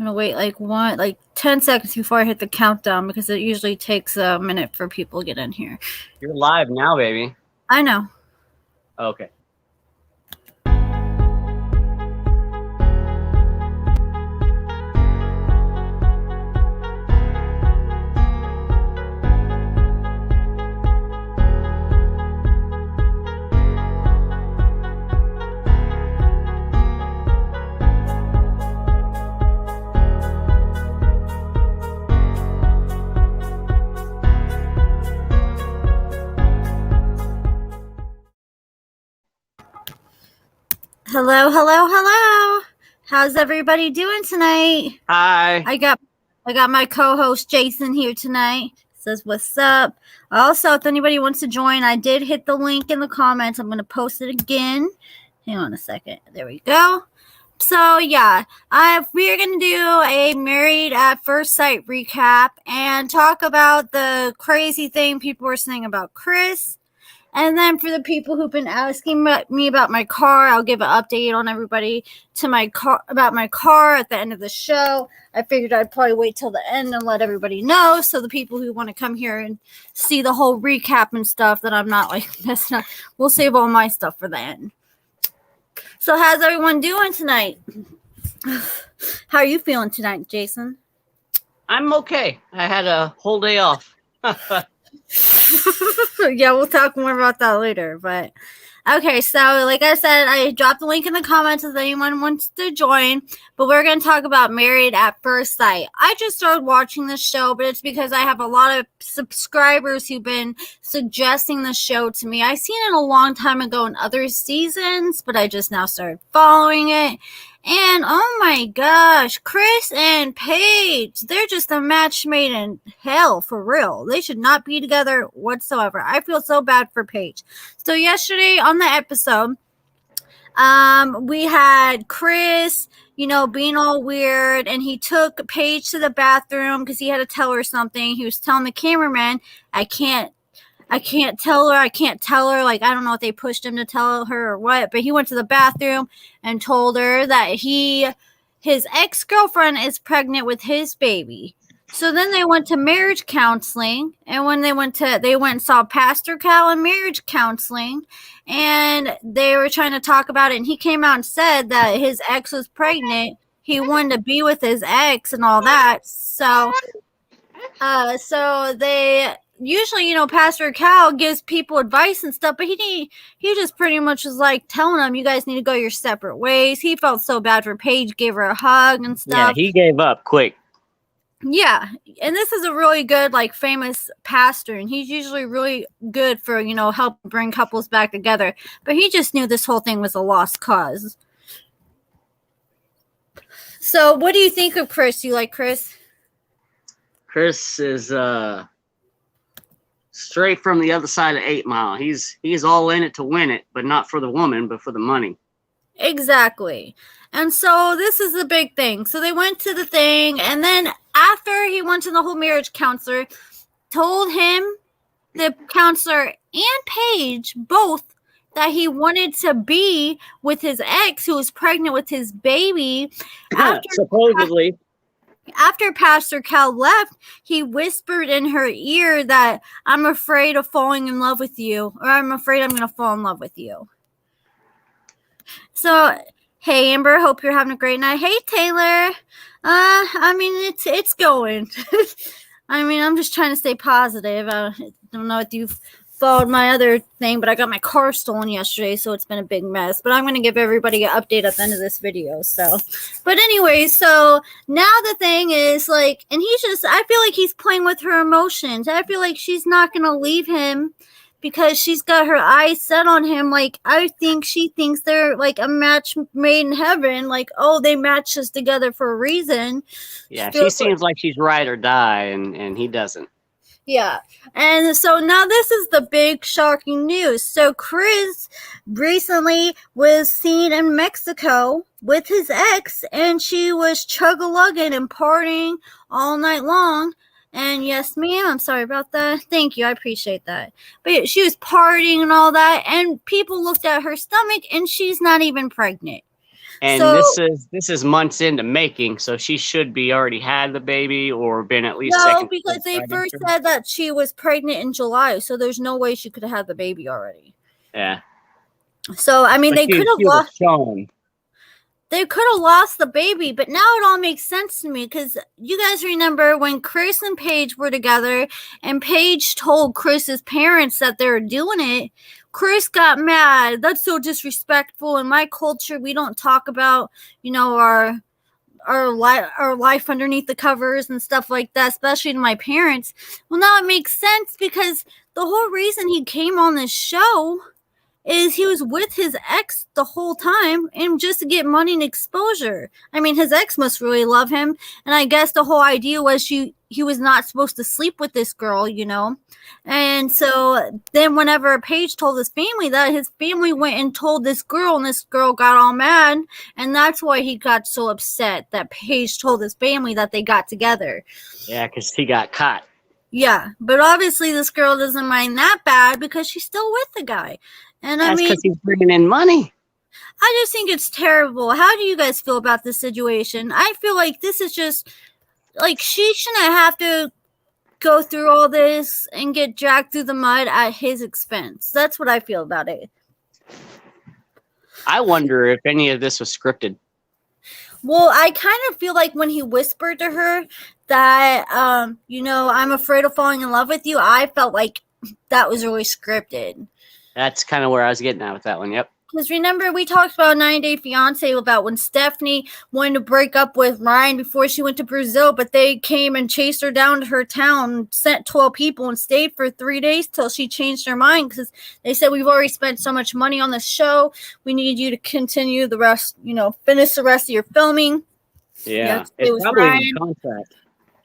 I'm gonna wait like 10 seconds before I hit the countdown because it usually takes a minute for people to get in here. You're live now, baby. I know. Okay. Hello, hello, hello. How's everybody doing tonight? Hi. I got my co-host Jason here tonight. Says what's up. Also, if anybody wants to join, I did hit the link in the comments. I'm gonna post it again. Hang on a second. There we go. So yeah, we're gonna do a Married at First Sight recap and talk about the crazy thing people were saying about Chris. And then for the people who've been asking me about my car, I'll give an update on everybody about my car at the end of the show. I figured I'd probably wait till the end and let everybody know, so the people who want to come here and see the whole recap and stuff, that I'm not like messing up. We'll save all my stuff for the end. So how's everyone doing tonight? How are you feeling tonight, Jason? I'm okay. I had a whole day off. Yeah, we'll talk more about that later. But okay, so like I said, I dropped the link in the comments if anyone wants to join. But we're going to talk about Married at First Sight. I just started watching this show, but it's because I have a lot of subscribers who've been suggesting the show to me. I seen it a long time ago in other seasons, but I just now started following it. And oh my gosh, Chris and Paige, they're just a match made in hell, for real. They should not be together whatsoever. I feel so bad for Paige. So yesterday on the episode, we had Chris, being all weird, and he took Paige to the bathroom because he had to tell her something. He was telling the cameraman, I can't tell her. Like, I don't know if they pushed him to tell her or what, but he went to the bathroom and told her that his ex-girlfriend is pregnant with his baby. So then they went to marriage counseling, and when they went and saw Pastor Cal in marriage counseling, and they were trying to talk about it, and he came out and said that his ex was pregnant. He wanted to be with his ex and all that. So they usually, Pastor Cal gives people advice and stuff, but he just pretty much was like telling them, you guys need to go your separate ways. He felt so bad for Paige, gave her a hug and stuff. Yeah, he gave up quick. Yeah, and this is a really good, famous pastor, and he's usually really good for, help bring couples back together. But he just knew this whole thing was a lost cause. So what do you think of Chris? Do you like Chris? Chris is straight from the other side of 8 Mile. He's all in it to win it, but not for the woman, but for the money. Exactly. And so this is the big thing. So they went to the thing, and then after he went to the whole marriage counselor, told him, the counselor and Paige both, that he wanted to be with his ex who was pregnant with his baby. Supposedly. After Pastor Cal left, he whispered in her ear that, I'm afraid of falling in love with you, or I'm afraid I'm going to fall in love with you. So, hey, Amber, hope you're having a great night. Hey, Taylor. It's going. I'm just trying to stay positive. I don't know if you've followed my other thing, but I got my car stolen yesterday, so it's been a big mess. But I'm going to give everybody an update at the end of this video. So, but anyway, so now the thing is, and I feel like he's playing with her emotions. I feel like she's not going to leave him because she's got her eyes set on him. I think she thinks they're a match made in heaven. They matched us together for a reason. Yeah, she seems like she's ride or die, and he doesn't. Yeah. And so now this is the big shocking news. So Chris recently was seen in Mexico with his ex, and she was chug-a-lugging and partying all night long. And yes, ma'am, I'm sorry about that. Thank you. I appreciate that. But she was partying and all that, and people looked at her stomach, and she's not even pregnant. And So this is months into making, so she should be already had the baby or been at least no, second because they first trimester. said that she was pregnant in July, so there's no way she could have had the baby already. Yeah, So I mean, but she was shown. they could have lost the baby, but now it all makes sense to me because you guys remember when Chris and Paige were together and Paige told Chris's parents that they were doing it. Chris got mad. That's so disrespectful. In my culture, we don't talk about, our life underneath the covers and stuff like that, especially to my parents. Well, now it makes sense because the whole reason he came on this show is he was with his ex the whole time and just to get money and exposure. I mean, his ex must really love him, and I guess the whole idea was he was not supposed to sleep with this girl, And so then whenever Paige told his family that, his family went and told this girl, and this girl got all mad, and that's why he got so upset that Paige told his family that they got together. Yeah, because he got caught. Yeah, but obviously this girl doesn't mind that bad because she's still with the guy. And That's because he's bringing in money. I just think it's terrible. How do you guys feel about this situation? I feel like this is just like she shouldn't have to go through all this and get dragged through the mud at his expense. That's what I feel about it. I wonder if any of this was scripted. Well, I kind of feel like when he whispered to her that, I'm afraid of falling in love with you, I felt like that was really scripted. That's kind of where I was getting at with that one. Yep. Because remember, we talked about 90 Day Fiancé about when Stephanie wanted to break up with Ryan before she went to Brazil, but they came and chased her down to her town, sent 12 people, and stayed for 3 days till she changed her mind because they said, we've already spent so much money on the show. We need you to continue the rest, finish the rest of your filming. Yeah, it was probably Ryan. In the contract.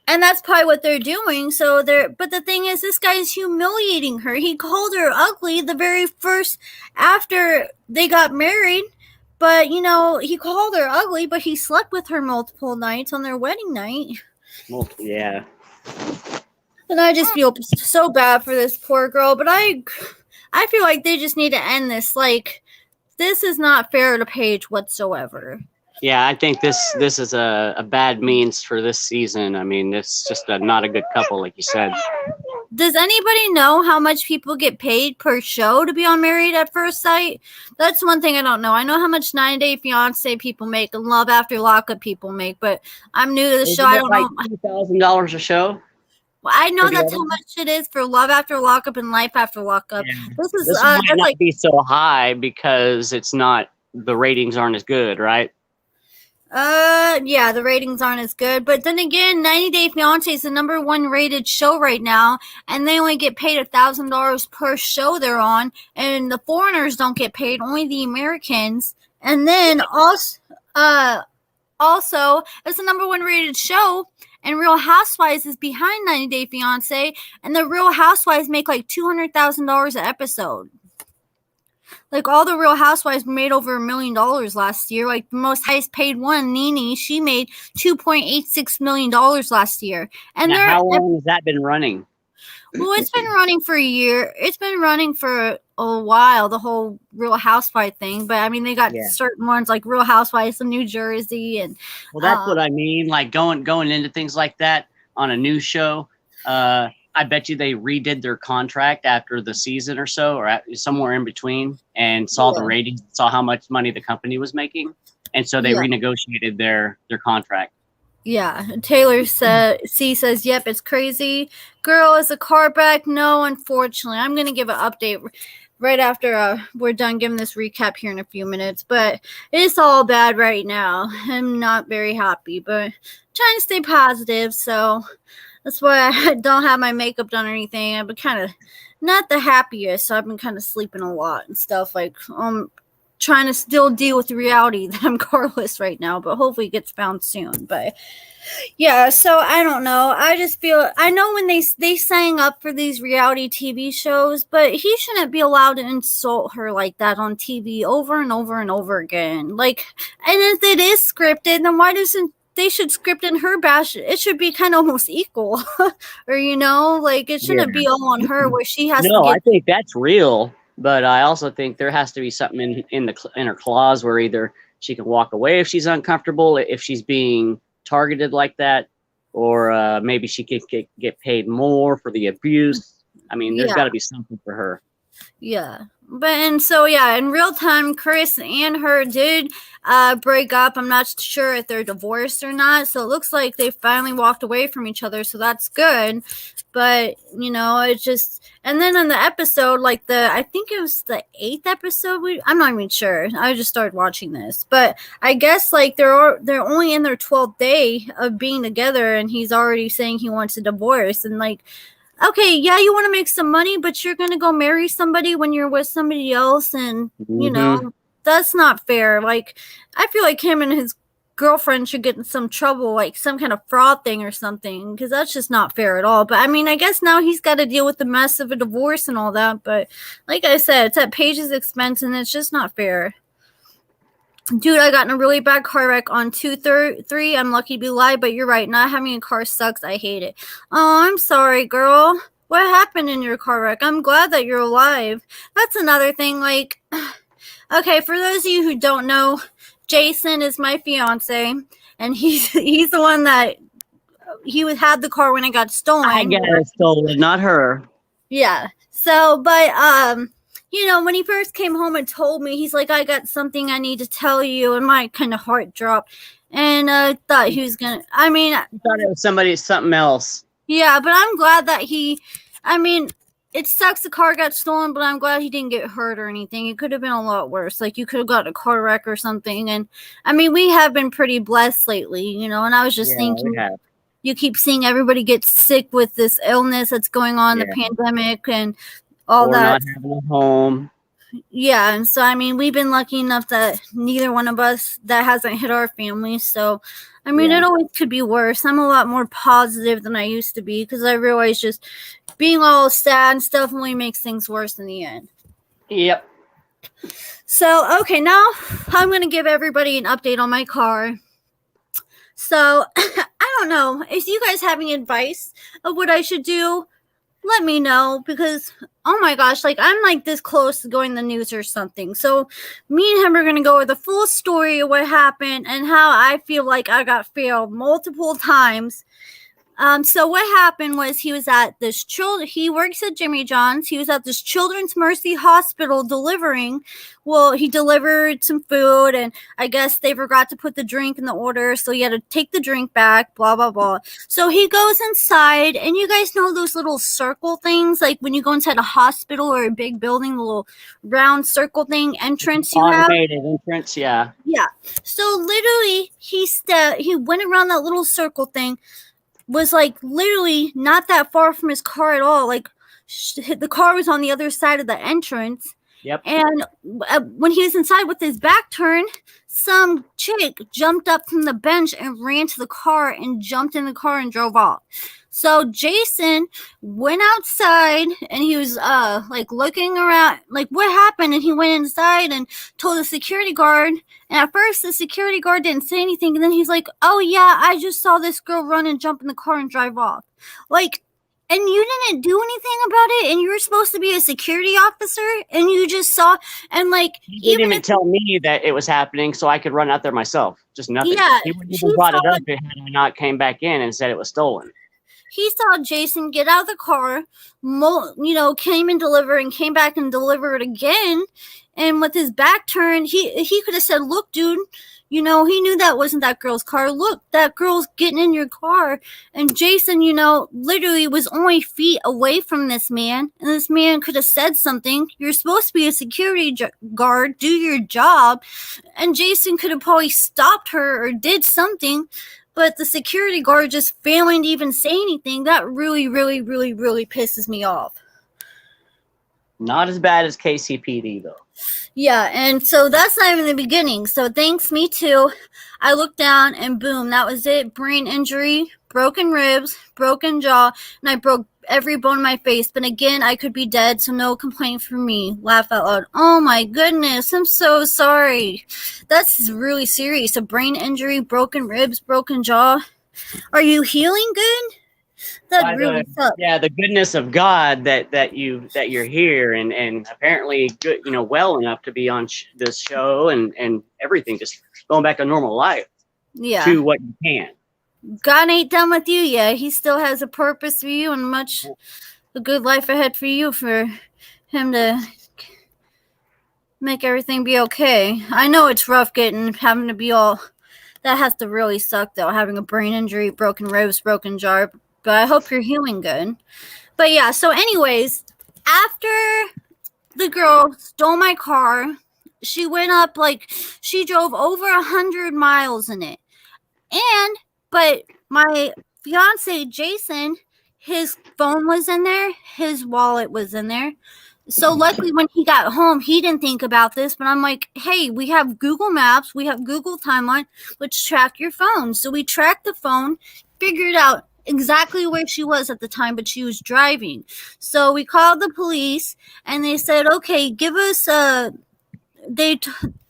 And that's probably what they're doing. But the thing is, this guy's humiliating her. He called her ugly the very first after they got married. But, he called her ugly, but he slept with her multiple nights on their wedding night. Yeah. And I just feel so bad for this poor girl. But I feel like they just need to end this. Like, this is not fair to Paige whatsoever. Yeah, I think this is a bad means for this season. I mean, it's just not a good couple, like you said. Does anybody know how much people get paid per show to be on Married at First Sight? That's one thing I don't know. I know how much 90 Day Fiancé people make and Love After Lockup people make, but I'm new to the show. I don't know. $2,000 a show? Well, I know that's how much it is for Love After Lockup and Life After Lockup. Yeah. This might not be so high because the ratings aren't as good, right? Yeah, the ratings aren't as good. But then again, 90 Day Fiancé is the #1 rated show right now, and they only get paid $1,000 per show they're on, and the foreigners don't get paid, only the Americans. And then also, it's the #1 rated show, and Real Housewives is behind 90 Day Fiancé, and the Real Housewives make like $200,000 an episode. Like, all the Real Housewives made over $1 million last year. Like, the most highest paid one, Nene, she made $2.86 million last year. And now, how long has that been running? Well, it's been running for a year. It's been running for a while, the whole Real Housewives thing. But I mean, they got certain ones like Real Housewives of New Jersey, and well, that's what I mean. Like going into things like that on a new show. I bet you they redid their contract after the season or so, or somewhere in between, and saw the ratings, saw how much money the company was making, and so they renegotiated their contract. Yeah, Taylor says, yep, it's crazy. Girl, is the car back? No, unfortunately. I'm going to give an update right after we're done giving this recap here in a few minutes. But it's all bad right now. I'm not very happy, but trying to stay positive. So that's why I don't have my makeup done or anything. I've been kind of not the happiest. So I've been kind of sleeping a lot and stuff, like trying to still deal with the reality that I'm carless right now, but hopefully it gets found soon. But yeah, so I don't know. I just feel, I know when they sang up for these reality TV shows, but he shouldn't be allowed to insult her like that on TV over and over and over again. Like, and if it is scripted, then why doesn't they should script in her bash? It should be kind of almost equal, or like it shouldn't be all on her where she has to. No, I think that's real. But I also think there has to be something in her clause where either she can walk away if she's uncomfortable, if she's being targeted like that, or maybe she could get paid more for the abuse. I mean, there's got to be something for her. Yeah. But and so in real time, Chris and her did break up. I'm not sure if they're divorced or not. So it looks like they finally walked away from each other. So that's good. But it's just, and then on the episode, like I think it was the 8th episode. I'm not even sure. I just started watching this, but I guess like they're only in their 12th day of being together, and he's already saying he wants a divorce. And like, okay, yeah, you want to make some money, but you're going to go marry somebody when you're with somebody else. And, that's not fair. Like, I feel like him and his girlfriend should get in some trouble, like some kind of fraud thing or something, because that's just not fair at all. But, I mean, I guess now he's got to deal with the mess of a divorce and all that. But, like I said, it's at Paige's expense, and it's just not fair. Dude, I got in a really bad car wreck on 2-3. I'm lucky to be alive, but you're right. Not having a car sucks. I hate it. Oh, I'm sorry, girl. What happened in your car wreck? I'm glad that you're alive. That's another thing. Like, okay, for those of you who don't know, Jason is my fiance, and he's the one that had the car when it got stolen. I got it stolen, not her. Yeah. So, but when he first came home and told me, he's like, I got something I need to tell you, and my kind of heart dropped. And I thought he was going to, I thought it was something else. Yeah, but I'm glad that it sucks the car got stolen, but I'm glad he didn't get hurt or anything. It could have been a lot worse. Like, you could have got a car wreck or something. And, we have been pretty blessed lately, and I was just thinking, you keep seeing everybody get sick with this illness that's going on, the pandemic and all that. Not having a home. Yeah, and so we've been lucky enough that neither one of us that hasn't hit our family. So it always could be worse. I'm a lot more positive than I used to be, because I realize just being all sad and stuff only makes things worse in the end. Yep. So okay, now I'm going to give everybody an update on my car. So I don't know if you guys have any advice of what I should do. Let me know, because oh my gosh, like I'm like this close to going to the news or something. So me and him are gonna go over the full story of what happened and how I feel like I got failed multiple times. So what happened was he was at this he works at Jimmy John's. He was at this Children's Mercy Hospital delivering. Well, he delivered some food, and I guess they forgot to put the drink in the order, so he had to take the drink back, blah, blah, blah. So he goes inside, and you guys know those little circle things, like when you go inside a hospital or a big building, the little round circle thing entrance you have? Automated entrance, yeah. Yeah. So literally, he went around that little circle thing, was like literally not that far from his car at all. Like the car was on the other side of the entrance. Yep. And when he was inside with his back turned, some chick jumped up from the bench and ran to the car and jumped in the car and drove off. So Jason went outside, and he was like looking around, like what happened, and he went inside and told the security guard. And at first the security guard didn't say anything, and then he's like, oh yeah, I just saw this girl run and jump in the car and drive off. Like, and you didn't do anything about it, and you were supposed to be a security officer, and you just saw, and like he didn't even tell me that it was happening, so I could run out there myself. Just nothing. Yeah, he wouldn't even brought it up if I not came back in and said it was stolen. He saw Jason get out of the car, came and deliver, and came back and delivered again. And with his back turned, he could have said, look, dude, he knew that wasn't that girl's car. Look, that girl's getting in your car. And Jason, literally was only feet away from this man. And this man could have said something. You're supposed to be a security guard. Do your job. And Jason could have probably stopped her or did something. But the security guard just failing to even say anything, that really, really, really, really pisses me off. Not as bad as KCPD, though. Yeah, and so that's not even the beginning. So thanks, me too. I looked down, and boom, that was it. Brain injury, broken ribs, broken jaw, and I broke every bone in my face. But again, I could be dead, so no complaint from me. Laugh out loud. Oh my goodness, I'm so sorry. That's really serious. A brain injury, broken ribs, broken jaw. Are you healing good? That really sucks. Yeah, the goodness of God that you're here and apparently good, well enough to be on this show and everything. Just going back to normal life to what you can. God ain't done with you yet. He still has a purpose for you and a good life ahead for you, for him to make everything be okay. I know it's rough having to be all, that has to really suck though, having a brain injury, broken ribs, broken jaw, but I hope you're healing good. But yeah, so anyways, after the girl stole my car, she went up, she drove over 100 miles in it. But my fiance, Jason, his phone was in there, his wallet was in there. So luckily when he got home, he didn't think about this, but I'm like, hey, we have Google Maps, we have Google Timeline, let's track your phone. So we tracked the phone, figured out exactly where she was at the time, but she was driving. So we called the police and they said, okay, give us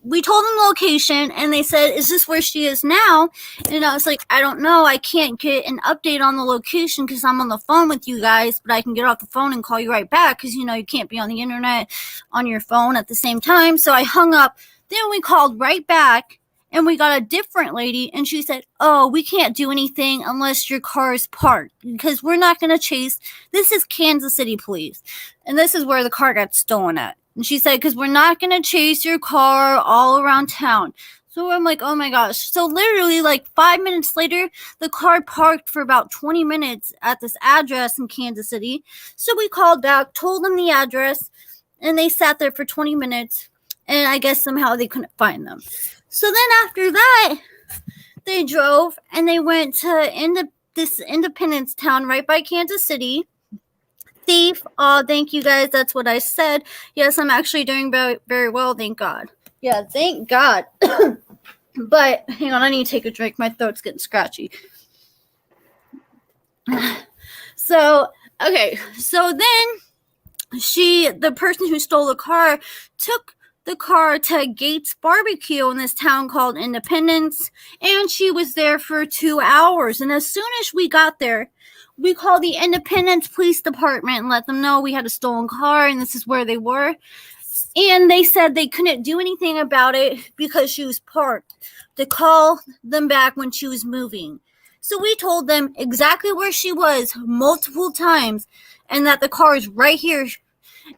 we told them the location and they said, is this where she is now? And I was like, I don't know. I can't get an update on the location because I'm on the phone with you guys, but I can get off the phone and call you right back because, you can't be on the internet on your phone at the same time. So I hung up. Then we called right back and we got a different lady and she said, oh, we can't do anything unless your car is parked because we're not going to chase. This is Kansas City police. And this is where the car got stolen at. And she said, because we're not going to chase your car all around town. So I'm like, oh my gosh. So literally 5 minutes later, the car parked for about 20 minutes at this address in Kansas City. So we called back, told them the address, and they sat there for 20 minutes. And I guess somehow they couldn't find them. So then after that, they drove and they went to this Independence town right by Kansas City. Thief. Oh, thank you guys. That's what I said. Yes, I'm actually doing very, very well. Thank God. Yeah, thank God. But hang on, I need to take a drink. My throat's getting scratchy. So, okay. So then the person who stole the car took the car to Gates Barbecue in this town called Independence. And she was there for 2 hours. And as soon as we got there, we called the Independence Police Department and let them know we had a stolen car and this is where they were. And they said they couldn't do anything about it because she was parked, to call them back when she was moving. So we told them exactly where she was multiple times and that the car is right here.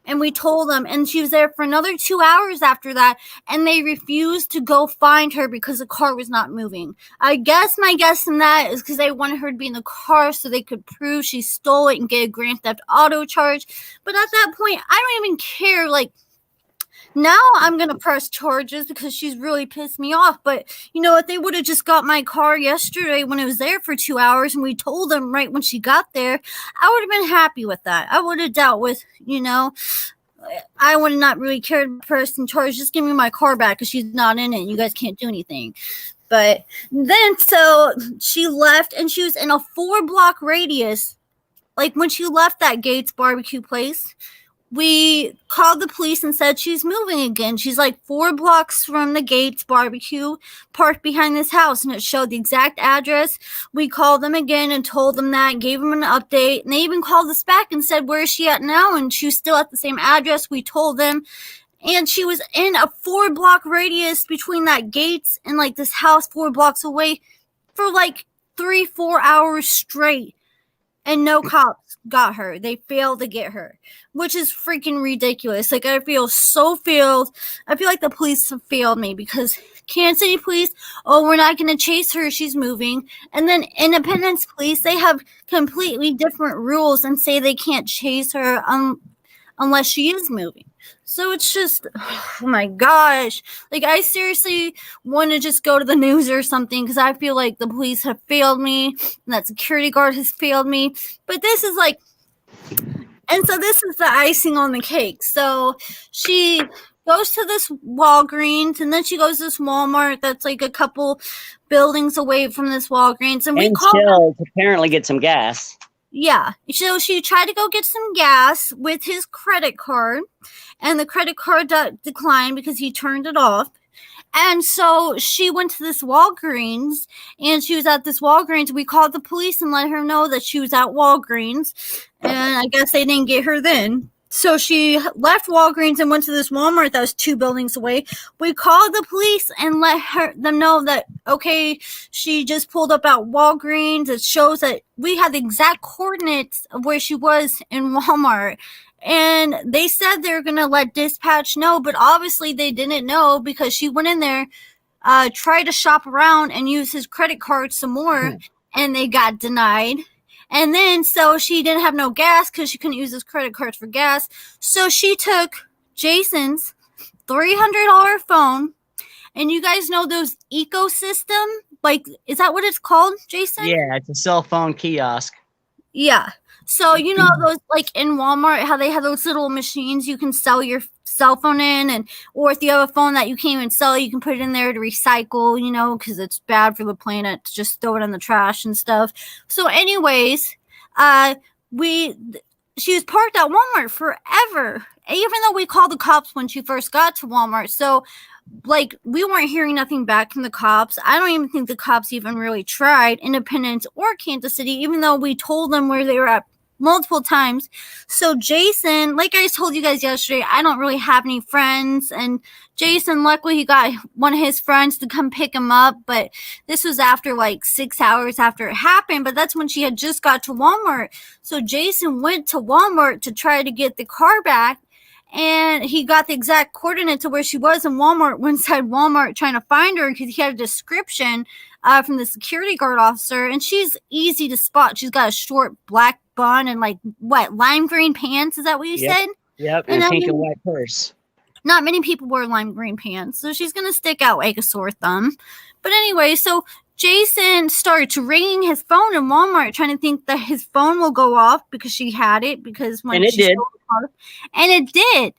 And we told them, and she was there for another 2 hours after that, and they refused to go find her because the car was not moving. I guess my guess in that is because they wanted her to be in the car so they could prove she stole it and get a Grand Theft Auto charge. But at that point, I don't even care. Now I'm going to press charges because she's really pissed me off. But, if they would have just got my car yesterday when it was there for 2 hours and we told them right when she got there, I would have been happy with that. I would have dealt with, I would have not really cared press and charge. Just give me my car back because she's not in it and you guys can't do anything. But then, so she left and she was in a 4-block radius. When she left that Gates Barbecue place, we called the police and said she's moving again. She's 4 blocks from the Gates Barbecue, parked behind this house, and it showed the exact address. We called them again and told them that, gave them an update, and they even called us back and said, where is she at now? And she was still at the same address. We told them, and she was in a 4-block radius between that Gates and this house 4 blocks away for 3-4 hours straight. And no cops got her. They failed to get her, which is freaking ridiculous. I feel so failed. I feel like the police have failed me because Kansas City police, oh, we're not going to chase her. She's moving. And then Independence police, they have completely different rules and say they can't chase her unless she is moving. So it's just, oh my gosh. I seriously want to just go to the news or something because I feel like the police have failed me and that security guard has failed me. But this is and so this is the icing on the cake. So she goes to this Walgreens and then she goes to this Walmart that's a couple buildings away from this Walgreens. And we called to apparently get some gas. Yeah. So she tried to go get some gas with his credit card, and the credit card declined because he turned it off. And so she went to this Walgreens, and she was at this Walgreens. We called the police and let her know that she was at Walgreens, and I guess they didn't get her then. So she left Walgreens and went to this Walmart that was 2 buildings away. We called the police and let them know that, okay, she just pulled up at Walgreens. It shows that we had the exact coordinates of where she was in Walmart. And they said they were going to let dispatch know, but obviously they didn't know because she went in there, tried to shop around and use his credit card some more, and they got denied. And then, so she didn't have no gas because she couldn't use his credit cards for gas. So she took Jason's $300 phone. And you guys know those ecosystem? Like, is that what it's called, Jason? Yeah, it's a cell phone kiosk. Yeah. So, you know, those, like in Walmart, how they have those little machines you can sell your cell phone in, and or if you have a phone that you can't even sell, you can put it in there to recycle, you know, because it's bad for the planet to just throw it in the trash and stuff. So anyways, she was parked at Walmart forever, even though we called the cops when she first got to Walmart. So like, we weren't hearing nothing back from the cops. I don't even think the cops even really tried Independence or Kansas City, even though we told them where they were at multiple times. So Jason, like I told you guys yesterday, I don't really have any friends, and Jason, luckily he got one of his friends to come pick him up, but this was after like 6 hours after it happened, but that's when she had just got to Walmart. So Jason went to Walmart to try to get the car back, and he got the exact coordinates of where she was in Walmart, went inside Walmart trying to find her because he had a description from the security guard officer, and she's easy to spot. She's got a short black bun and like what, lime green pants? Is that what you said? Yep, and pink and white purse. Not many people wear lime green pants, so she's gonna stick out like a sore thumb. But anyway, so Jason started ringing his phone in Walmart, trying to think that his phone will go off because she had it. Because when and it did, and it did.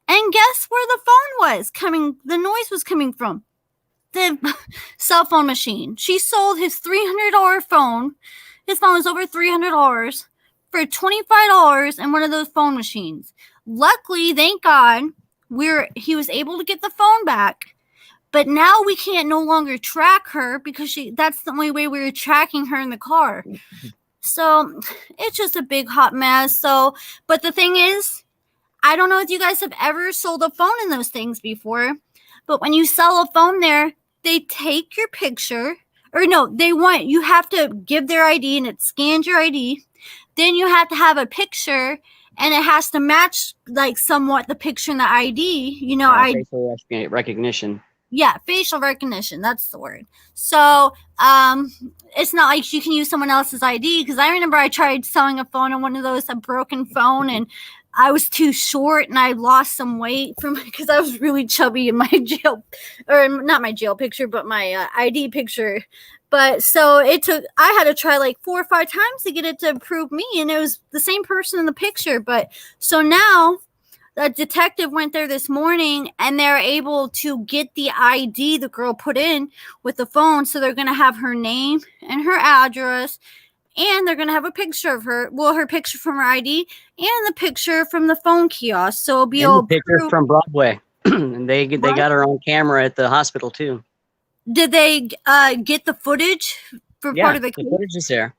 And guess where the phone was coming? The noise was coming from the cell phone machine. She sold his $300 phone. His phone was over $300 for $25 in one of those phone machines. Luckily, thank God, he was able to get the phone back. But now we can't no longer track her because that's the only way we were tracking her in the car. So it's just a big hot mess. So, but the thing is, I don't know if you guys have ever sold a phone in those things before, but when you sell a phone there, they take your picture, or no, you have to give their ID and it scans your ID. Then you have to have a picture and it has to match like somewhat the picture in the ID, you know, facial recognition. Yeah, facial recognition. That's the word. So it's not like you can use someone else's ID, because I remember I tried selling a phone on one of those, a broken phone, and I was too short and I lost some weight because I was really chubby in my jail, or not my jail picture, but my ID picture. But so I had to try like 4 or 5 times to get it to approve me, and it was the same person in the picture. But so now the detective went there this morning and they're able to get the ID the girl put in with the phone. So they're going to have her name and her address, and they're going to have a picture of her. Well, her picture from her ID and the picture from the phone kiosk. So it'll be all picture from Broadway. And they got her on camera at the hospital too. Did they get the footage for part of the case? The footage is there.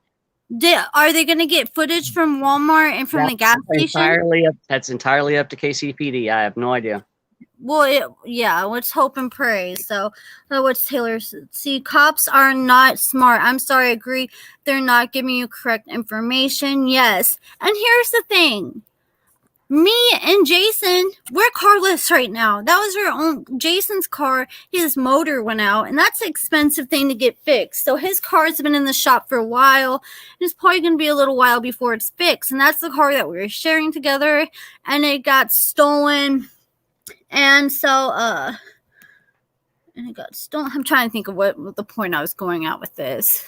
Are they going to get footage from Walmart and from the gas station? That's entirely up to KCPD. I have no idea. Well, let's hope and pray. So, what's Taylor? See, cops are not smart. I'm sorry, I agree. They're not giving you correct information. Yes. And here's the thing. Me and Jason, we're carless right now. That was Jason's car. His motor went out, and that's an expensive thing to get fixed. So his car's been in the shop for a while, and it's probably going to be a little while before it's fixed. And that's the car that we were sharing together, and it got stolen. And so, and it got stolen. I'm trying to think of what the point I was going at with this.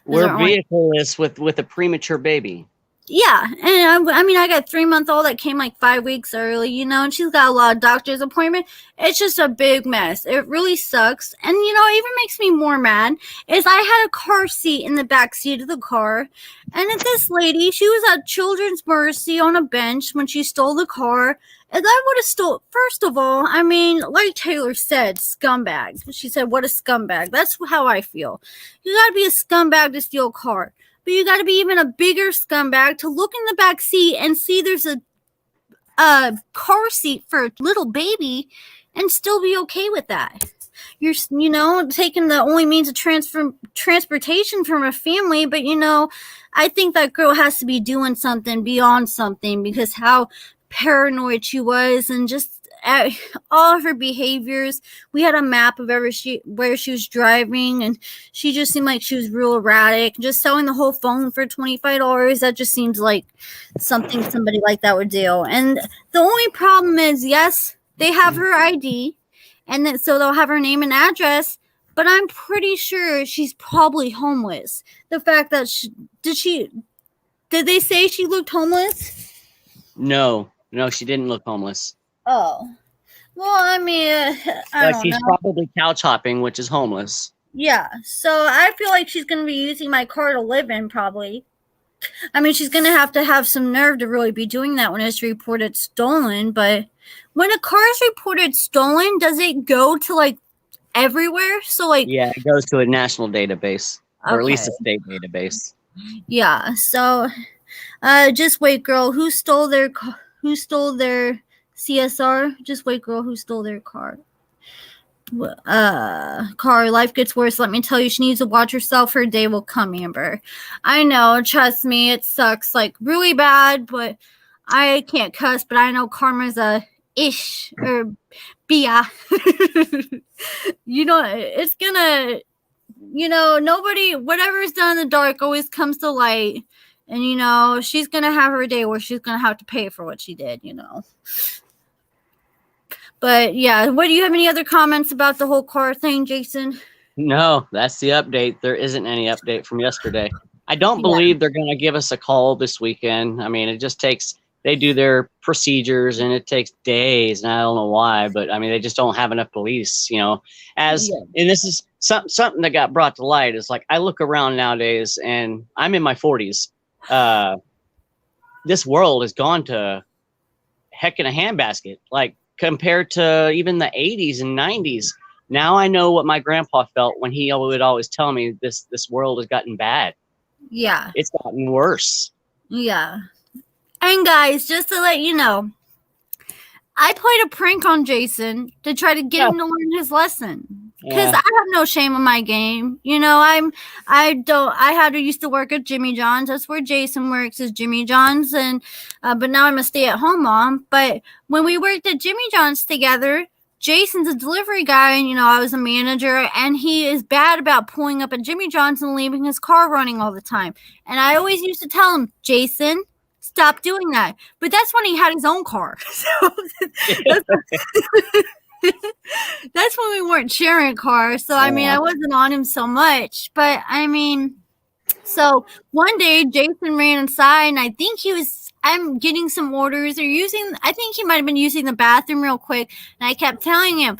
We're vehicleless with a premature baby. Yeah, and I mean, I got a 3-month-old that came like 5 weeks early, you know, and she's got a lot of doctor's appointment. It's just a big mess. It really sucks. And, you know, it even makes me more mad is I had a car seat in the back seat of the car, and this lady, she was at Children's Mercy on a bench when she stole the car. And I would have stole, first of all, I mean, like Taylor said, scumbag. She said, what a scumbag. That's how I feel. You got to be a scumbag to steal a car. But you got to be even a bigger scumbag to look in the back seat and see there's a a car seat for a little baby and still be okay with that. You're, taking the only means of transportation from a family, but I think that girl has to be doing something beyond something, because how paranoid she was, and just all of her behaviors. We had a map of where she was driving, and she just seemed like she was real erratic. Just selling the whole phone for $25, that just seems like something somebody like that would do. And the only problem is, yes, they have her ID, and then so they'll have her name and address, but I'm pretty sure she's probably homeless. The fact that did they say she looked homeless? No, she didn't look homeless. Oh, well, I mean, I don't know. She's probably couch hopping, which is homeless. Yeah, so I feel like she's going to be using my car to live in, probably. I mean, she's going to have some nerve to really be doing that when it's reported stolen. But when a car is reported stolen, does it go to, like, everywhere? So, like... Yeah, it goes to a national database, or at least a state database. Yeah, so just wait, girl. Who stole their CSR? Just wait, girl. Who stole their car? Car. Life gets worse. Let me tell you, she needs to watch herself. Her day will come, Amber. I know. Trust me, it sucks like really bad, but I can't cuss. But I know karma's a ish or bia. It's gonna. Nobody, whatever's done in the dark always comes to light. And, she's going to have her day where she's going to have to pay for what she did, But, yeah, do you have any other comments about the whole car thing, Jason? No, that's the update. There isn't any update from yesterday. I don't believe they're going to give us a call this weekend. I mean, it just takes, they do their procedures and it takes days, and I don't know why, but I mean, they just don't have enough police, and this is something that got brought to light is like, I look around nowadays and I'm in my 40s. This world has gone to heck in a handbasket, like compared to even the 80s and 90s. Now I know what my grandpa felt when he would always tell me this world has gotten bad. Yeah. It's gotten worse. Yeah. And guys, just to let you know, I played a prank on Jason to try to get him to learn his lesson. Because I have no shame in my game. I used to work at Jimmy John's. That's where Jason works, is Jimmy John's. And but now I'm a stay-at-home mom. But when we worked at Jimmy John's together, Jason's a delivery guy, and I was a manager, and he is bad about pulling up at Jimmy John's and leaving his car running all the time. And I always used to tell him, Jason, stop doing that. But that's when he had his own car. So that's when we weren't sharing cars. So, I mean, I wasn't on him so much. But, I mean, so one day Jason ran inside, and I think I'm getting some orders or I think he might have been using the bathroom real quick. And I kept telling him,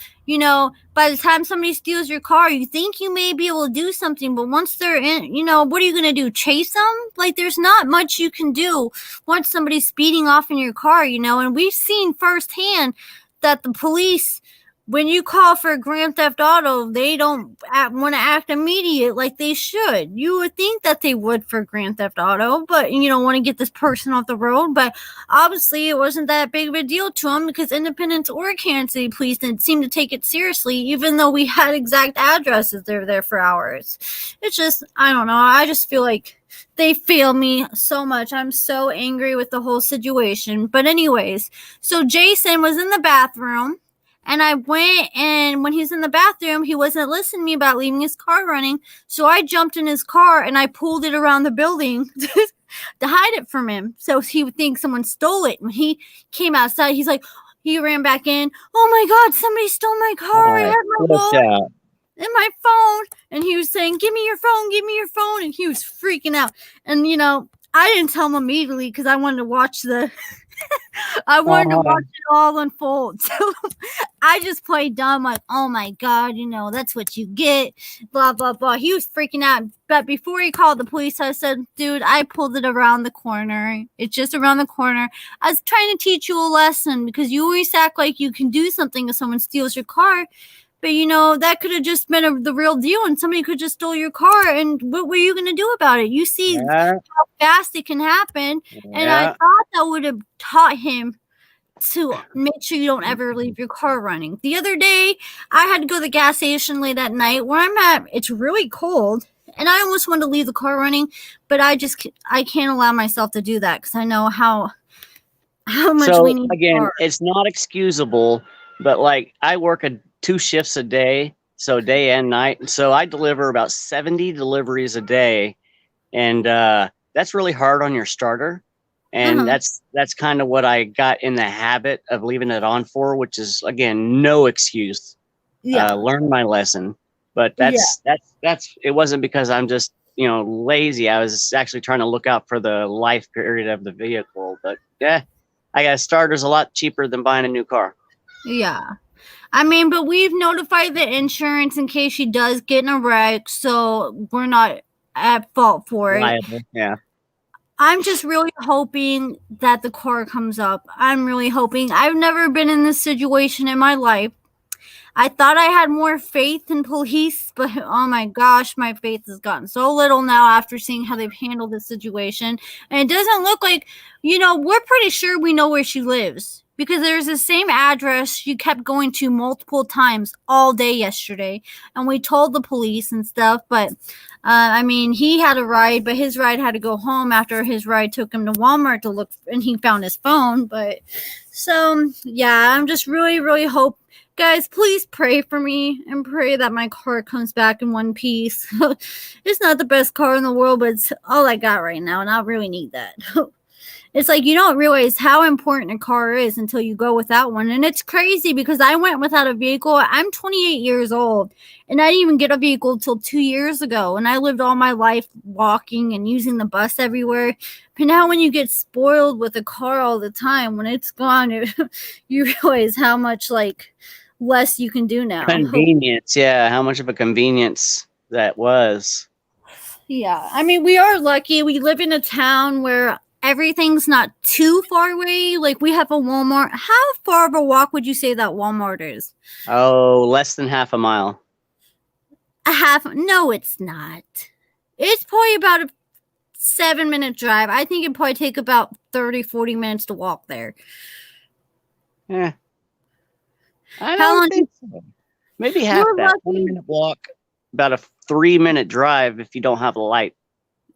by the time somebody steals your car, you think you may be able to do something. But once they're in, what are you going to do? Chase them? Like, there's not much you can do once somebody's speeding off in your car, and we've seen firsthand that the police, when you call for a Grand Theft Auto, they don't want to act immediate like they should. You would think that they would for Grand Theft Auto, but you don't want to get this person off the road. But obviously, it wasn't that big of a deal to them, because Independence or Kansas City police didn't seem to take it seriously, even though we had exact addresses. They were there for hours. It's just, I don't know. I just feel like they fail me so much. I'm so angry with the whole situation. But anyways, so Jason was in the bathroom. And I went, and when he was in the bathroom, he wasn't listening to me about leaving his car running. So I jumped in his car and I pulled it around the building to hide it from him. So he would think someone stole it. When he came outside, he ran back in. Oh my God, somebody stole my car. I had my wallet and my phone. And he was saying, give me your phone, give me your phone. And he was freaking out. And, I didn't tell him immediately because I wanted to watch I wanted to watch it all unfold. So I just played dumb, like, oh my God, that's what you get, blah, blah, blah. He was freaking out. But before he called the police, I said, dude, I pulled it around the corner. It's just around the corner. I was trying to teach you a lesson, because you always act like you can do something if someone steals your car. But, that could have just been the real deal, and somebody could just stole your car. And what were you going to do about it? You see how fast it can happen. And I thought that would have taught him to make sure you don't ever leave your car running. The other day, I had to go to the gas station late at night where I'm at. It's really cold, and I almost wanted to leave the car running, but I can't allow myself to do that because I know how much we So need again, cars. it's not excusable, but like I work 2 shifts a day, so day and night. So I deliver about 70 deliveries a day, and that's really hard on your starter. And that's kind of what I got in the habit of leaving it on for, which is again no excuse. Yeah. Learn my lesson, but that's it wasn't because I'm just lazy. I was actually trying to look out for the life period of the vehicle. But yeah, I got a starter's a lot cheaper than buying a new car. Yeah. I mean, but we've notified the insurance in case she does get in a wreck, so we're not at fault for it. Liable, yeah. I'm just really hoping that the car comes up. I'm really hoping. I've never been in this situation in my life. I thought I had more faith in police, but oh my gosh, my faith has gotten so little now after seeing how they've handled this situation. And it doesn't look like, we're pretty sure we know where she lives because there's the same address she kept going to multiple times all day yesterday. And we told the police and stuff, but I mean, he had a ride, but his ride had to go home after his ride took him to Walmart to look, and he found his phone. But so, yeah, I'm just really, really hope. Guys, please pray for me and pray that my car comes back in one piece. It's not the best car in the world, but it's all I got right now, and I really need that. It's like you don't realize how important a car is until you go without one. And it's crazy because I went without a vehicle. I'm 28 years old, and I didn't even get a vehicle till 2 years ago. And I lived all my life walking and using the bus everywhere. But now when you get spoiled with a car all the time, when it's gone, you realize how much less you can do now. Convenience, yeah. How much of a convenience that was. Yeah. I mean, we are lucky. We live in a town where everything's not too far away. Like we have a Walmart. How far of a walk would you say that Walmart is? Oh, less than half a mile. No, it's not. It's probably about a 7-minute drive. I think it'd probably take about 30-40 minutes to walk there. Yeah. I don't think so. Maybe half that. 20-minute walk, about a 3-minute drive if you don't have a light.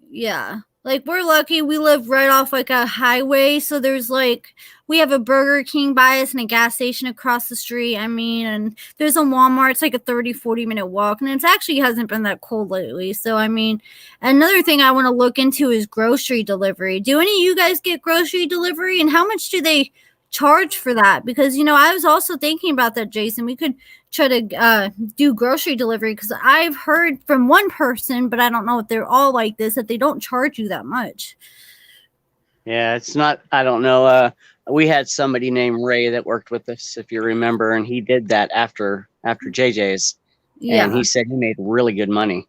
Yeah. Like, we're lucky. We live right off, a highway. So there's, we have a Burger King by us and a gas station across the street. I mean, and there's a Walmart. It's like a 30-40-minute walk. And it actually hasn't been that cold lately. So, I mean, another thing I want to look into is grocery delivery. Do any of you guys get grocery delivery? And how much do they charge for that? Because I was also thinking about that, Jason. We could try to do grocery delivery because I've heard from one person, but I don't know if they're all like this, that they don't charge you that much. Yeah, it's not. I don't know. We had somebody named Ray that worked with us, if you remember, and he did that after JJ's. Yeah, and he said he made really good money.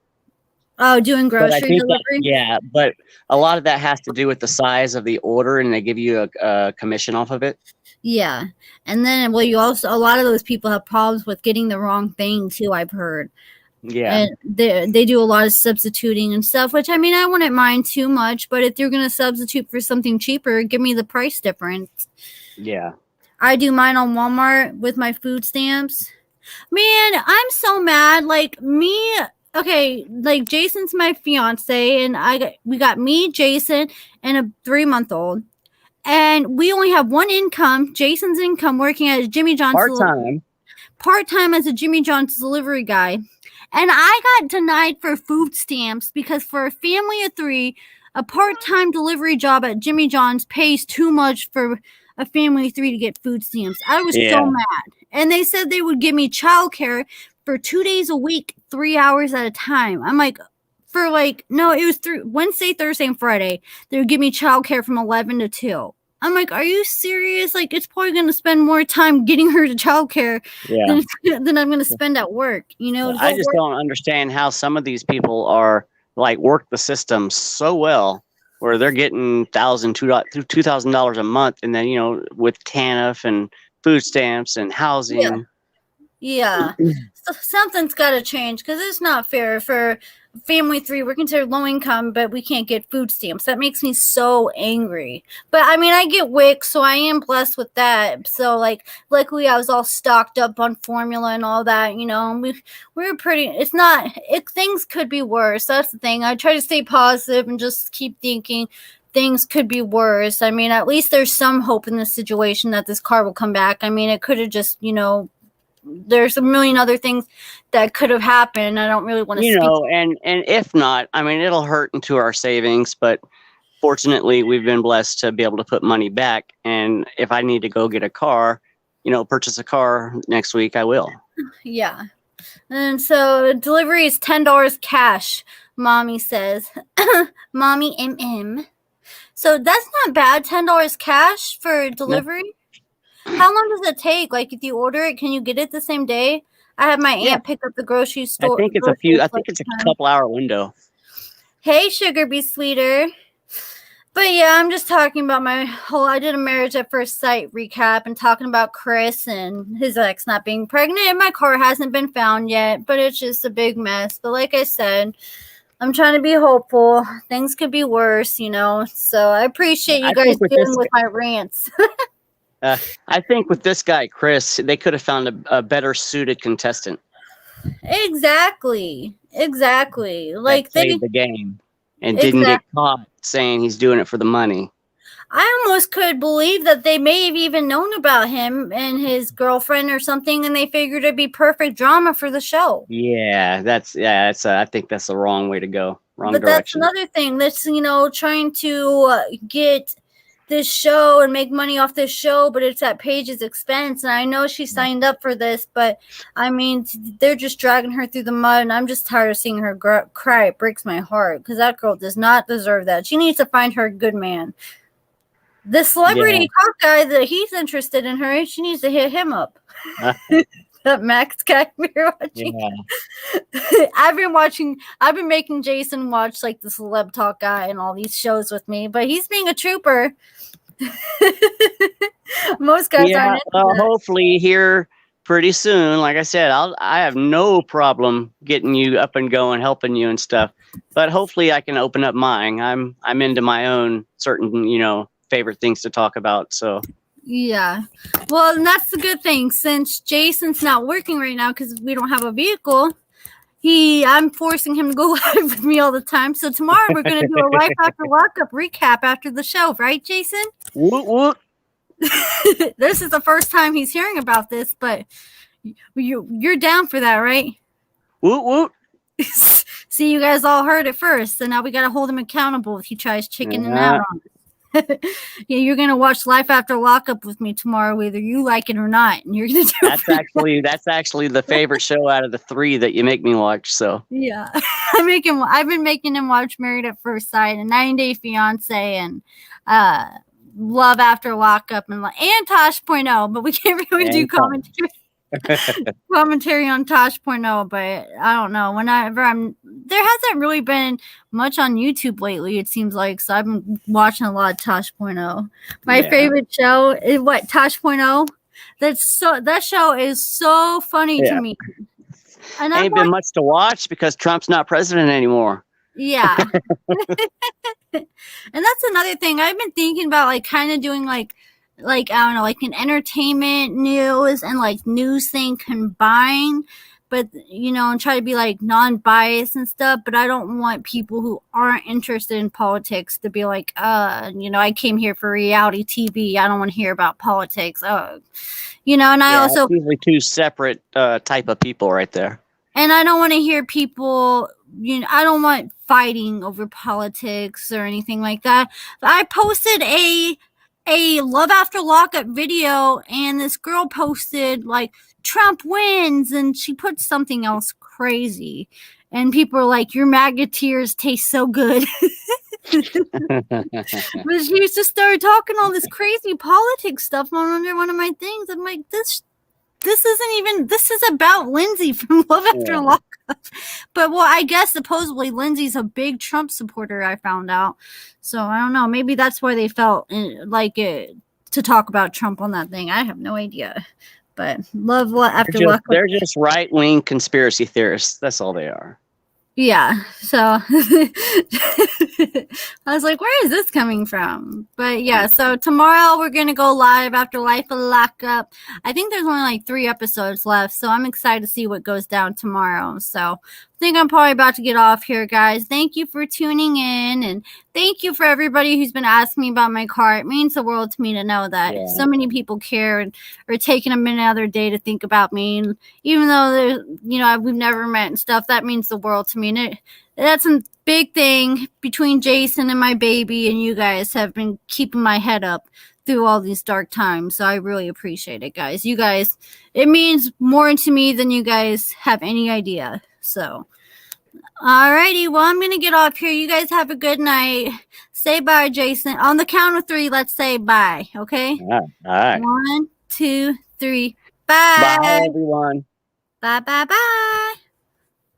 Oh, doing grocery delivery? Yeah, but a lot of that has to do with the size of the order, and they give you a commission off of it. Yeah. And then, a lot of those people have problems with getting the wrong thing, too, I've heard. Yeah. And they do a lot of substituting and stuff, which, I mean, I wouldn't mind too much, but if you're going to substitute for something cheaper, give me the price difference. Yeah. I do mine on Walmart with my food stamps. Man, I'm so mad. Okay, Jason's my fiance, and we got me, Jason, and a 3-month-old, and we only have one income. Jason's income working at Jimmy John's part-time as a Jimmy John's delivery guy, and I got denied for food stamps because for a family of 3, a part-time delivery job at Jimmy John's pays too much for a family of 3 to get food stamps. I was so mad, and they said they would give me childcare for 2 days a week, 3 hours at a time. I'm like, no, it was Wednesday, Thursday, and Friday. They would give me childcare from 11 to 2. I'm like, are you serious? It's probably going to spend more time getting her to childcare than I'm going to spend at work. I just don't understand how some of these people are work the system so well where they're getting $2,000 a month, and then with TANF and food stamps and housing. Yeah. So something's got to change because it's not fair for family 3, we're considered low income, but we can't get food stamps. That makes me so angry. But I mean, I get Wix, so I am blessed with that. So like, luckily I was all stocked up on formula and all that, you know, and we were pretty, things could be worse. That's the thing. I try to stay positive and just keep thinking things could be worse. I mean, at least there's some hope in this situation that this car will come back. I mean, it could have just, you know, there's a million other things that could have happened. I don't really want to You know, and if not, I mean, it'll hurt into our savings, but fortunately we've been blessed to be able to put money back. And if I need to go get a car, you know, purchase a car next week, I will. Yeah. And so delivery is $10 cash, Mommy says. Mommy MM. So that's not bad, $10 cash for delivery. No. How long does it take? Like, if you order it, can you get it the same day? I have my aunt pick up the grocery store. I think it's a couple hour window. Hey, Sugar Be Sweeter. But yeah, I'm just talking about I did a Marriage at First Sight recap and talking about Chris and his ex not being pregnant. My car hasn't been found yet, but it's just a big mess. But like I said, I'm trying to be hopeful. Things could be worse, you know. So I appreciate you guys dealing with my rants. I think with this guy, Chris, they could have found a better suited contestant. Exactly. Like, they played the game and didn't get caught saying he's doing it for the money. I almost could believe that they may have even known about him and his girlfriend or something, and they figured it'd be perfect drama for the show. Yeah, I think that's the wrong way to go. Wrong but direction. That's another thing. That's, you know, trying to get this show and make money off this show, but it's at Paige's expense. And I know she signed up for this, but I mean, they're just dragging her through the mud, and I'm just tired of seeing her cry. It breaks my heart because that girl does not deserve that. She needs to find her a good man. The celebrity talk guy that he's interested in her, she needs to hit him up. That Max guy we're watching. Yeah. I've been making Jason watch like the celeb talk guy and all these shows with me, but he's being a trooper. Most guys aren't. Well, hopefully here pretty soon. Like I said, I have no problem getting you up and going, helping you and stuff. But hopefully I can open up mine. I'm into my own certain, you know, favorite things to talk about. So yeah, well, and that's the good thing, since Jason's not working right now because we don't have a vehicle. I'm forcing him to go live with me all the time. So tomorrow we're going to do a Life After Lockup recap after the show, right, Jason? What? This is the first time he's hearing about this, but you're down for that, right? What? See, you guys all heard it first, so now we got to hold him accountable if he tries chickening out on us. Yeah, you're gonna watch Life After Lockup with me tomorrow, whether you like it or not, and you're gonna do that's actually the favorite show out of the 3 that you make me watch. So yeah, I've been making him watch Married at First Sight and 90 Day Fiance and Love After Lockup and Tosh.0, but we can't really do commentary on Tosh.0, but I don't know. There hasn't really been much on YouTube lately, it seems like, so I've been watching a lot of Tosh.0. My favorite show is Tosh.0. That show is so funny to me. And ain't been much to watch because Trump's not president anymore. Yeah. And that's another thing I've been thinking about, like kind of doing like I don't know, like an entertainment news and like news thing combined, but you know, and try to be like non-biased and stuff. But I don't want people who aren't interested in politics to be like, you know, I came here for reality TV. I don't want to hear about politics. You know, and I also usually 2 separate type of people right there. And I don't want to hear people, you know, I don't want fighting over politics or anything like that. I posted a Love After Lockup video, and this girl posted like Trump wins, and she put something else crazy, and people are like, your MAGA tears taste so good. But she used to start talking all this crazy politics stuff on under one of my things. I'm like, this is about Lindsay from Love After Lockup. But well, I guess supposedly Lindsay's a big Trump supporter, I found out. So I don't know. Maybe that's why they felt like it to talk about Trump on that thing. I have no idea. But Love After Lockup. They're just right-wing conspiracy theorists. That's all they are. Yeah, so I was like, where is this coming from? But yeah, so tomorrow we're gonna go live after Life of Lockup. I think there's only like 3 episodes left, so I'm excited to see what goes down tomorrow. So I think I'm probably about to get off here, guys. Thank you for tuning in, and thank you for everybody who's been asking me about my car. It means the world to me to know that so many people care and are taking a minute out of their day to think about me. And even though we've never met and stuff, that means the world to me. And that's a big thing between Jason and my baby, and you guys have been keeping my head up through all these dark times. So I really appreciate it, guys. You guys, it means more to me than you guys have any idea. So, alrighty, well, I'm gonna get off here. You guys have a good night. Say bye, Jason. On the count of 3, let's say bye. Okay. All right. 1, 2, 3. Bye. Bye, everyone. Bye.